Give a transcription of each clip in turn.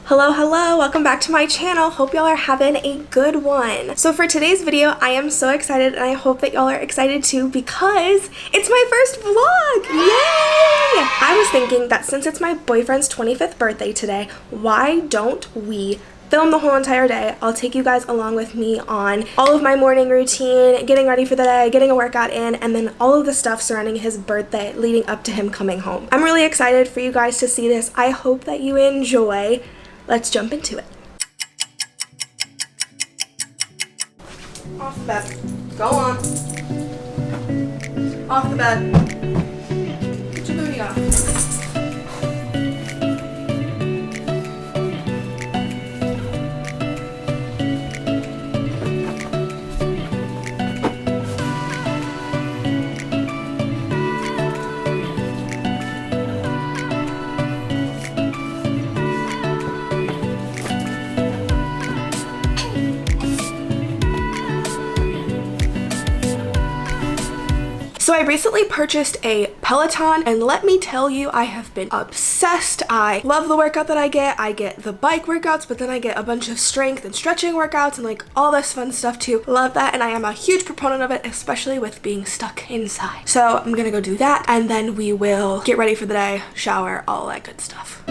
Hello, welcome back to my channel. Hope y'all are having a good one. So for today's video, I am so excited and I hope that y'all are excited too because it's my first vlog. Yay! I was thinking that since it's my boyfriend's 25th birthday today, why don't we film the whole entire day? I'll take you guys along with me on all of my morning routine, getting ready for the day, getting a workout in, and then all of the stuff surrounding his birthday leading up to him coming home. I'm really excited for you guys to see this. I hope that you enjoy. Let's jump into it. Off the bed. Go on. Off the bed. Put your booty on. So I recently purchased a Peloton and let me tell you, I have been obsessed. I love the workout that I get. I get the bike workouts, but then I get a bunch of strength and stretching workouts and like all this fun stuff too. Love that, and I am a huge proponent of it, especially with being stuck inside. So I'm gonna go do that and then we will get ready for the day, shower, all that good stuff.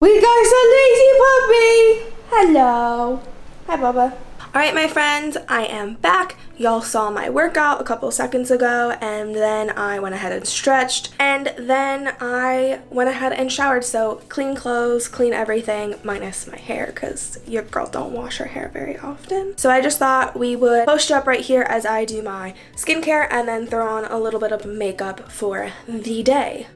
We got some lazy puppy! Hello. Hi, Bubba. Alright, my friends, I am back. Y'all saw my workout a couple seconds ago, and then I went ahead and stretched, and then I went ahead and showered. So clean clothes, clean everything, minus my hair, because your girl don't wash her hair very often. So I just thought we would post you up right here as I do my skincare, and then throw on a little bit of makeup for the day.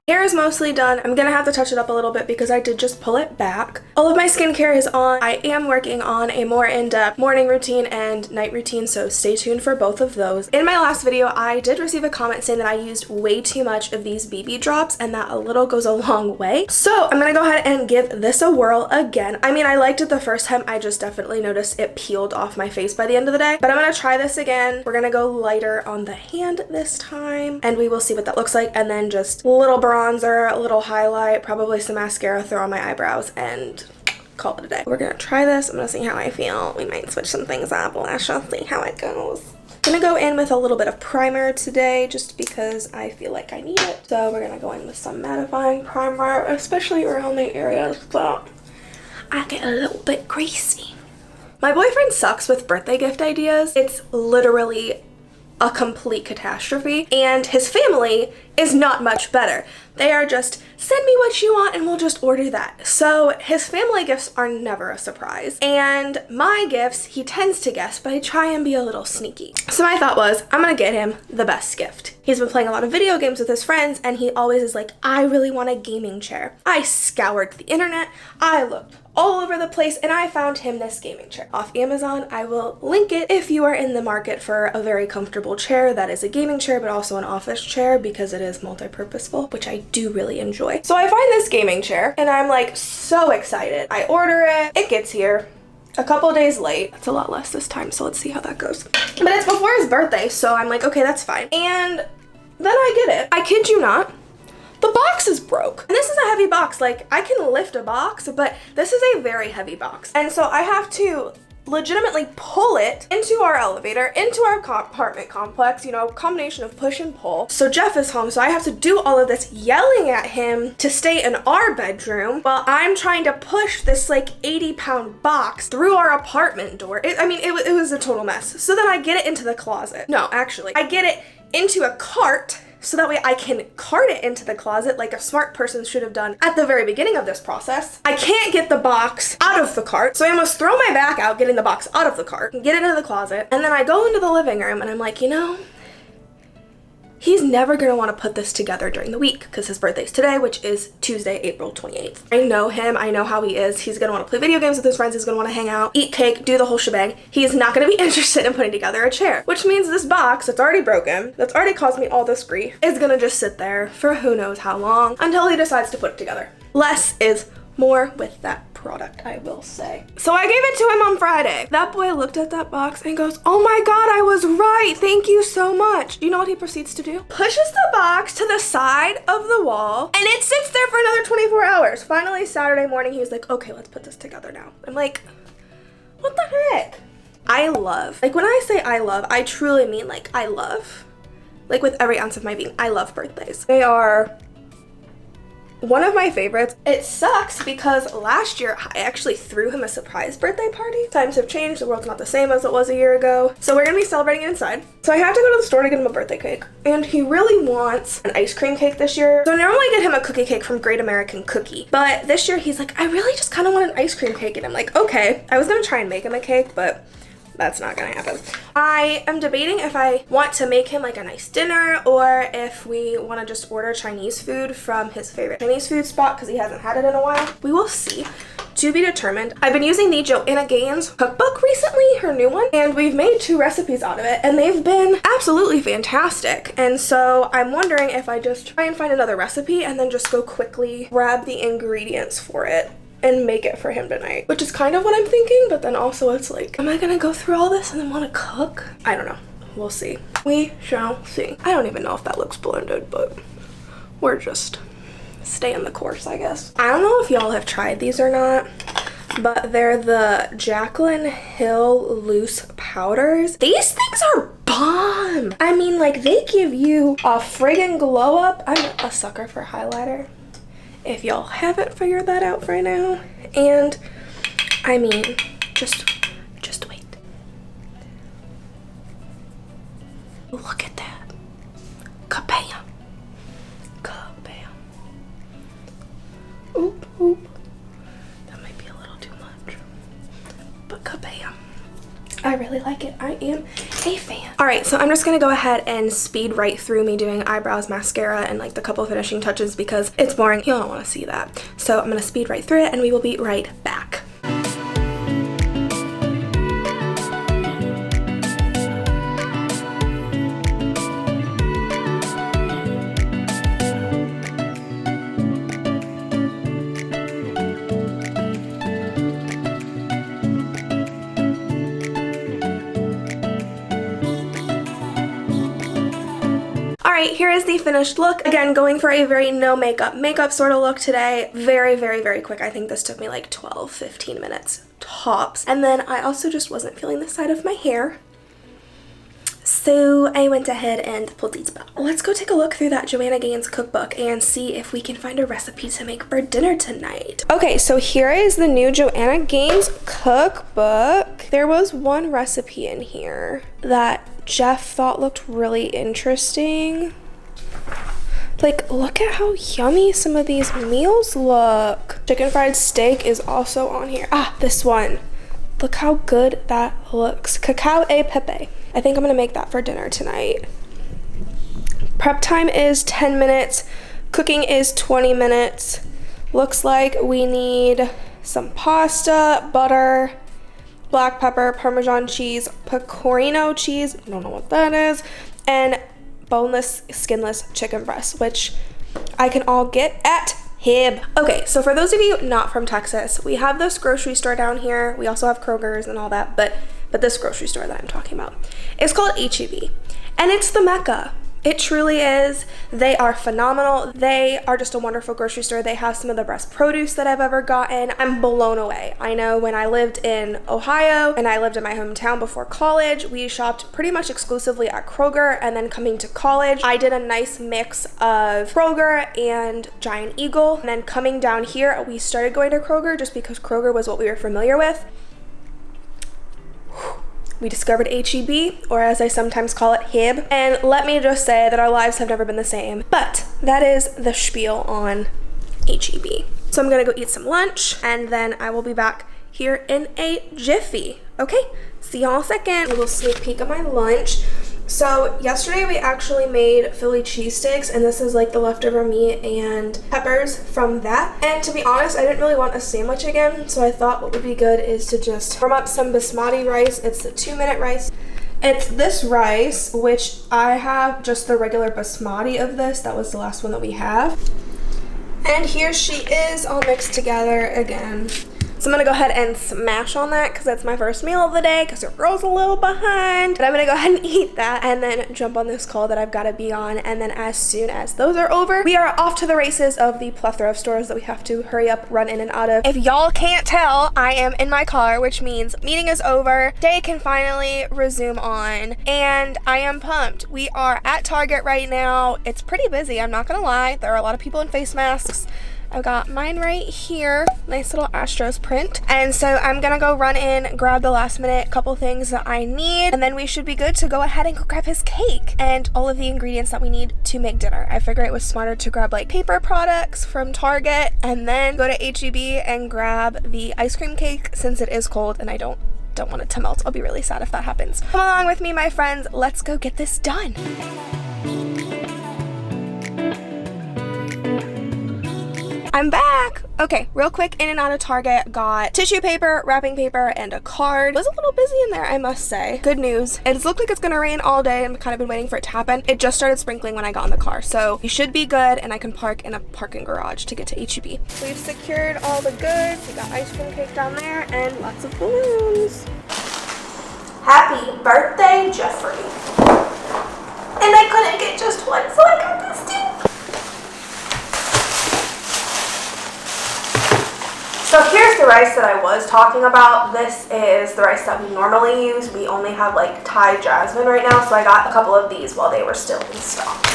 Hair is mostly done. I'm gonna have to touch it up a little bit because I did just pull it back. All of my skincare is on. I am working on a more in-depth morning routine and night routine, so stay tuned for both of those. In my last video, I did receive a comment saying that I used way too much of these BB drops and that a little goes a long way. So I'm gonna go ahead and give this a whirl again. I mean, I liked it the first time. I just definitely noticed it peeled off my face by the end of the day. But I'm gonna try this again. We're gonna go lighter on the hand this time and we will see what that looks like. And then just a little bronzer, a little highlight, probably some mascara, throw on my eyebrows, and call it a day. We're gonna try this. I'm gonna see how I feel. We might switch some things up. Let's just see how it goes. I'm gonna go in with a little bit of primer today just because I feel like I need it. So we're gonna go in with some mattifying primer, especially around the areas that I get a little bit greasy. My boyfriend sucks with birthday gift ideas. It's literally a complete catastrophe, and his family is not much better. They are just, send me what you want and we'll just order that. So his family gifts are never a surprise, and my gifts he tends to guess, but I try and be a little sneaky. So my thought was, I'm gonna get him the best gift. He's been playing a lot of video games with his friends and he always is like, I really want a gaming chair. I scoured the internet, I looked all over the place, and I found him this gaming chair off Amazon. I will link it if you are in the market for a very comfortable chair that is a gaming chair but also an office chair, because it is multi-purposeful, which I do really enjoy. So I find this gaming chair and I'm like so excited. I order it, it gets here a couple days late. It's a lot less this time, so let's see how that goes. But it's before his birthday, so I'm like, okay, that's fine. And then I get it. I kid you not, the box is broke. And this is a heavy box. Like, I can lift a box, but this is a very heavy box. And so I have to legitimately pull it into our elevator, into our apartment complex, you know, combination of push and pull. So Jeff is home, so I have to do all of this yelling at him to stay in our bedroom while I'm trying to push this like 80-pound box through our apartment door. It was a total mess. So then I get it into the closet. No, actually, I get it into a cart so that way I can cart it into the closet like a smart person should have done at the very beginning of this process. I can't get the box out of the cart, so I almost throw my back out getting the box out of the cart and get it into the closet. And then I go into the living room and I'm like, you know, he's never gonna want to put this together during the week because his birthday's today, which is Tuesday, April 28th. I know him, I know how he is. He's gonna want to play video games with his friends, he's gonna want to hang out, eat cake, do the whole shebang. He is not gonna be interested in putting together a chair, which means this box that's already broken, that's already caused me all this grief, is gonna just sit there for who knows how long until he decides to put it together. Less is more with that product, I will say. So I gave it to him on Friday. That boy looked at that box and goes, oh my God, I was right. Thank you so much. Do you know what he proceeds to do? Pushes the box to the side of the wall and it sits there for another 24 hours. Finally, Saturday morning, he was like, okay, let's put this together now. I'm like, what the heck? I love, like when I say I love, I truly mean like I love, like with every ounce of my being, I love birthdays. They are one of my favorites. It sucks because last year I actually threw him a surprise birthday party. Times have changed, the world's not the same as it was a year ago. So we're gonna be celebrating it inside. So I had to go to the store to get him a birthday cake. And he really wants an ice cream cake this year. So I normally get him a cookie cake from Great American Cookie. But this year he's like, I really just kind of want an ice cream cake. And I'm like, okay. I was gonna try and make him a cake, but that's not gonna happen. I am debating if I want to make him like a nice dinner or if we want to just order Chinese food from his favorite Chinese food spot because he hasn't had it in a while. We will see. To be determined. I've been using the Joanna Gaines cookbook recently, her new one, and we've made 2 recipes out of it and they've been absolutely fantastic. And so I'm wondering if I just try and find another recipe and then just go quickly grab the ingredients for it and make it for him tonight, which is kind of what I'm thinking, but then also it's like, am I gonna go through all this and then want to cook? I don't know. We'll see. We shall see. I don't even know if that looks blended, but we're just staying the course, I guess. I don't know if y'all have tried these or not, but they're the Jaclyn Hill loose powders. These things are bomb. I mean, like, they give you a friggin' glow up. I'm a sucker for highlighter, if y'all haven't figured that out right now. And I mean, just wait. Look at that. Kabam. Kabam. Oop, oop. That might be a little too much. But kabam. I really like it. I am a fan. All right, so I'm just gonna go ahead and speed right through me doing eyebrows, mascara, and like the couple finishing touches because it's boring. You don't want to see that. So I'm gonna speed right through it and we will be right back. Alright, here is the finished look. Again, going for a very no makeup sort of look today. Very, very, very quick. I think this took me like 12-15 minutes tops. And then I also just wasn't feeling the side of my hair, so I went ahead and pulled these back. Let's go take a look through that Joanna Gaines cookbook and see if we can find a recipe to make for dinner tonight. Okay, so here is the new Joanna Gaines cookbook. There was one recipe in here that Jeff thought looked really interesting. Like, look at how yummy some of these meals look. Chicken fried steak is also on here. Ah, this one. Look how good that looks. Cacao e pepe. I think I'm gonna make that for dinner tonight. Prep time is 10 minutes. Cooking is 20 minutes. Looks like we need some pasta, butter, black pepper, Parmesan cheese, pecorino cheese, don't know what that is, and boneless, skinless chicken breasts, which I can all get at Hib. Okay, so for those of you not from Texas, we have this grocery store down here. We also have Kroger's and all that, but this grocery store that I'm talking about, it's called H-E-B, and it's the Mecca. It truly is. They are phenomenal. They are just a wonderful grocery store. They have some of the best produce that I've ever gotten. I'm blown away. I know when I lived in Ohio and I lived in my hometown before college, we shopped pretty much exclusively at Kroger, and then coming to college, I did a nice mix of Kroger and Giant Eagle. And then coming down here, we started going to Kroger just because Kroger was what we were familiar with. We discovered H-E-B, or as I sometimes call it, Hib. And let me just say that our lives have never been the same. But that is the spiel on H-E-B. So I'm gonna go eat some lunch, and then I will be back here in a jiffy. Okay, see y'all in a second. A little sneak peek of my lunch. So yesterday we actually made Philly cheesesteaks, and this is like the leftover meat and peppers from that. And to be honest, I didn't really want a sandwich again, so I thought what would be good is to just warm up some basmati rice. It's the 2-minute rice. It's this rice, which I have just the regular basmati of this. That was the last one that we have. And here she is all mixed together again. So I'm gonna go ahead and smash on that because that's my first meal of the day because your girl's a little behind. But I'm gonna go ahead and eat that and then jump on this call that I've gotta be on. And then as soon as those are over, we are off to the races of the plethora of stores that we have to hurry up, run in and out of. If y'all can't tell, I am in my car, which means meeting is over. Day can finally resume on, and I am pumped. We are at Target right now. It's pretty busy, I'm not gonna lie. There are a lot of people in face masks. I've got mine right here, nice little Astros print. And so I'm gonna go run in, grab the last minute couple things that I need, and then we should be good to go ahead and go grab his cake and all of the ingredients that we need to make dinner. I figured it was smarter to grab like paper products from Target and then go to H-E-B and grab the ice cream cake since it is cold and I don't want it to melt. I'll be really sad if that happens. Come along with me, my friends. Let's go get this done. I'm back. Okay, real quick, in and out of Target, got tissue paper, wrapping paper, and a card. It was a little busy in there, I must say. Good news. It's looked like it's gonna rain all day. I've kind of been waiting for it to happen. It just started sprinkling when I got in the car, so we should be good, and I can park in a parking garage to get to H-E-B. We've secured all the goods. We got ice cream cake down there and lots of balloons. Happy birthday, Jeffree. And I couldn't get just one, so I got this too. So here's the rice that I was talking about. This is the rice that we normally use. We only have like Thai jasmine right now, so I got a couple of these while they were still in stock.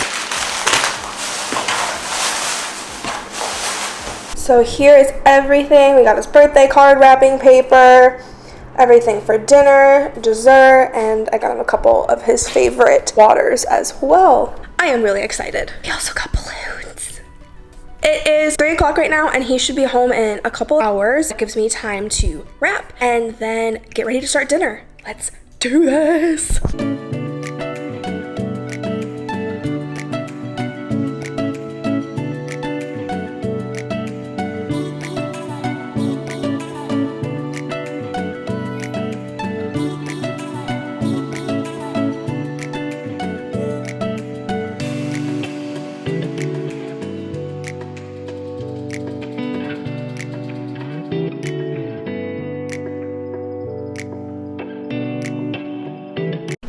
So here is everything. We got this birthday card, wrapping paper, everything for dinner, dessert, and I got him a couple of his favorite waters as well. I am really excited. He also got balloons. It is 3 o'clock right now, and he should be home in a couple hours. That gives me time to wrap and then get ready to start dinner. Let's do this.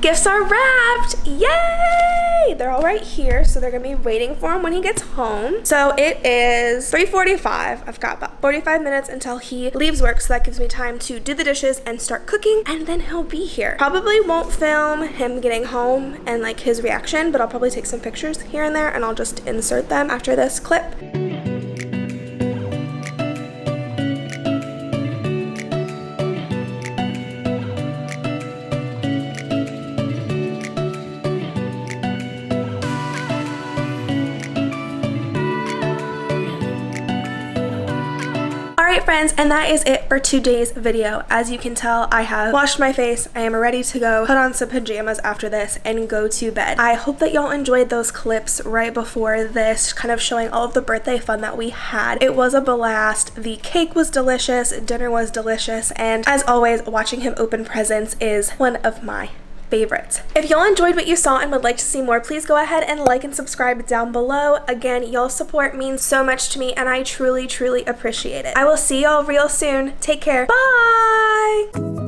Gifts are wrapped! Yay! They're all right here, so they're gonna be waiting for him when he gets home. So it is 3:45. I've got about 45 minutes until he leaves work, so that gives me time to do the dishes and start cooking, and then he'll be here. Probably won't film him getting home and like his reaction, but I'll probably take some pictures here and there, and I'll just insert them after this clip. Alright friends, and that is it for today's video. As you can tell, I have washed my face. I am ready to go put on some pajamas after this and go to bed. I hope that y'all enjoyed those clips right before this, kind of showing all of the birthday fun that we had. It was a blast. The cake was delicious, dinner was delicious, and as always, watching him open presents is one of my favorites. If y'all enjoyed what you saw and would like to see more, please go ahead and like and subscribe down below. Again, y'all's support means so much to me and I truly, truly appreciate it. I will see y'all real soon. Take care. Bye!